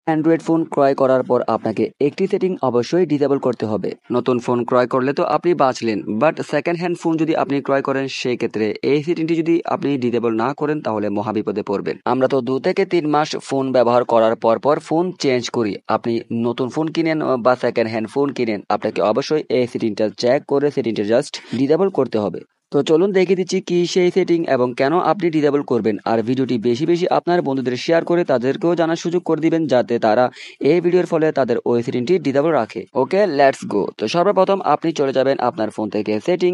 Android phone ক্রয় করার পর আপনাকে একটি সেটিং অবশ্যই ডিসেবল করতে হবে। নতুন ফোন ক্রয় করলে তো আপনি বাঁচলেন, বাট সেকেন্ড হ্যান্ড ফোন যদি আপনি ক্রয় করেন সেই ক্ষেত্রে এই সেটিংটি যদি আপনি ডিসেবল না করেন তাহলে মহাবিপদে পড়বেন। আমরা তো 2 থেকে 3 মাস ফোন ব্যবহার করার পর ফোন চেঞ্জ করি। আপনি নতুন ফোন কিনেন বা সেকেন্ড হ্যান্ড ফোন কিনেন, আপনাকে অবশ্যই এই সেটিংটা চেক করে সেটিংটা জাস্ট ডিসেবল করতে হবে। তো চলুন দেখিয়ে দিচ্ছি কি সেই সেটিং এবং কেন আপনি ডিসেবল করবেন। আর ভিডিওটি বেশি বেশি আপনার বন্ধুদের শেয়ার করে তাদেরকেও জানার সুযোগ করে দিবেন, যাতে তারা এই ভিডিওর ফলে তাদের ওই সেটিংটি ডিসেবল রাখে। ওকে, লেটস গো। তো সর্বপ্রথম আপনি চলে যাবেন আপনার ফোন থেকে সেটিং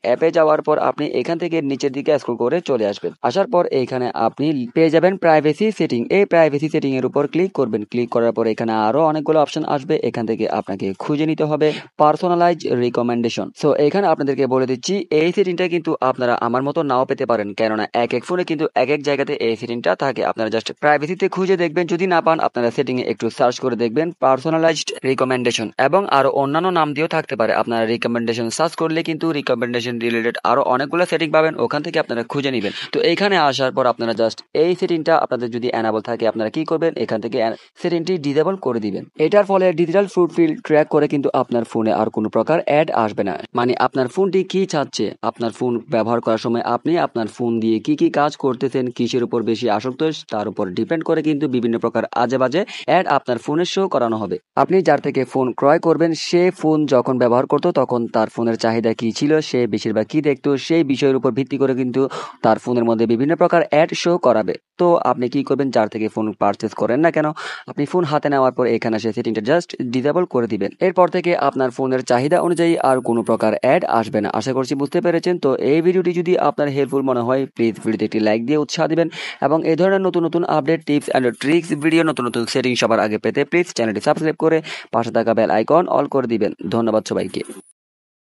অ্যাপে যাওয়ার পর আপনি এখান থেকে নিচের দিকে স্ক্রল করে চলে আসবেন। আসার পর এখানে আপনি পেয়ে যাবেন প্রাইভেসি সেটিং। এই প্রাইভেসি সেটিং এর উপর ক্লিক করবেন। ক্লিক করার পর এখানে আরো অনেকগুলো অপশন আসবে। এখান থেকে আপনাকে খুঁজে নিতে হবে পার্সোনালাইজ রিকমেন্ডেশন। সো এখানে আপনাদেরকে বলে দিচ্ছি এই সেটিংটা কিন্তু আপনারা আমার মতো নাও পেতে পারেন, কেননা এক এক ফোনে কিন্তু এক এক জায়গাতে এই সেটিংটা থাকে। আপনারা জাস্ট প্রাইভেসিতে খুঁজে দেখবেন, যদি না পান আপনারা সেটিং এ একটু সার্চ করে দেখবেন পার্সোনালাইজড রিকমেন্ডেশন, এবং আরো অন্যান্য নাম দিয়েও থাকতে পারে। আপনারা রিকমেন্ডেশন সার্চ করলে কিন্তু রিকমেন্ডেশন রিলেটেড আরো অনেকগুলো সেটিং পাবেন, ওখান থেকে আপনারা খুঁজে নেবেন। তো এইখানে আসার পর আপনারা জাস্ট এই সেটিংটা আপনাদের যদি এনাবল থাকে আপনারা কি করবেন, এখান থেকে সেটিংটি ডিসেবল করে দিবেন। এটার ফলে ডিজিটাল ফুটপ্রিন্ট ট্র্যাক করে কিন্তু আপনার ফোনে আর কোনো প্রকার অ্যাড আসবে না। মানে আপনার ফোনটি কি চাচ্ছে, আপনার ফোন ব্যবহার করার সময় আপনি আপনার ফোন দিয়ে কি কি কাজ করতেছেন, কিসের উপর বেশি আসক্ত তার উপর ডিপেন্ড করে কিন্তু বিভিন্ন প্রকার আজে বাজে অ্যাড আপনার ফোনে শো করানো হবে। আপনি যার থেকে ফোন ক্রয় করবেন সে ফোন যখন ব্যবহার করতো তখন তার ফোনের চাহিদা কি ছিল, সে বেশিরভাগ কি দেখতো, সেই বিষয়ের উপর ভিত্তি করে কিন্তু তার ফোনের মধ্যে বিভিন্ন প্রকার অ্যাড শো করাবে। তো আপনি কি করবেন, যার থেকে ফোন পারচেস করেন না কেন, আপনি ফোন হাতে নেওয়ার পর এখানে সে সেটিংটা জাস্ট ডিসেবল করে দিবেন। এরপর থেকে আপনার ফোনের চাহিদা অনুযায়ী আর কোনো প্রকার অ্যাড আসবে না। আশা করছি বুঝতে পেরেছেন। তো এই ভিডিওটি যদি আপনার হেল্পফুল মনে হয় প্লিজ ভিডিওতে একটি লাইক দিয়ে উৎসাহ দিবেন, এবং এই ধরনের নতুন নতুন update tips and tricks video নতুন নতুন সেটিং সবার আগে পেতে প্লিজ চ্যানেলটি সাবস্ক্রাইব করে পাশে থাকা বেল আইকন অল করে দিবেন। ধন্যবাদ সবাইকে।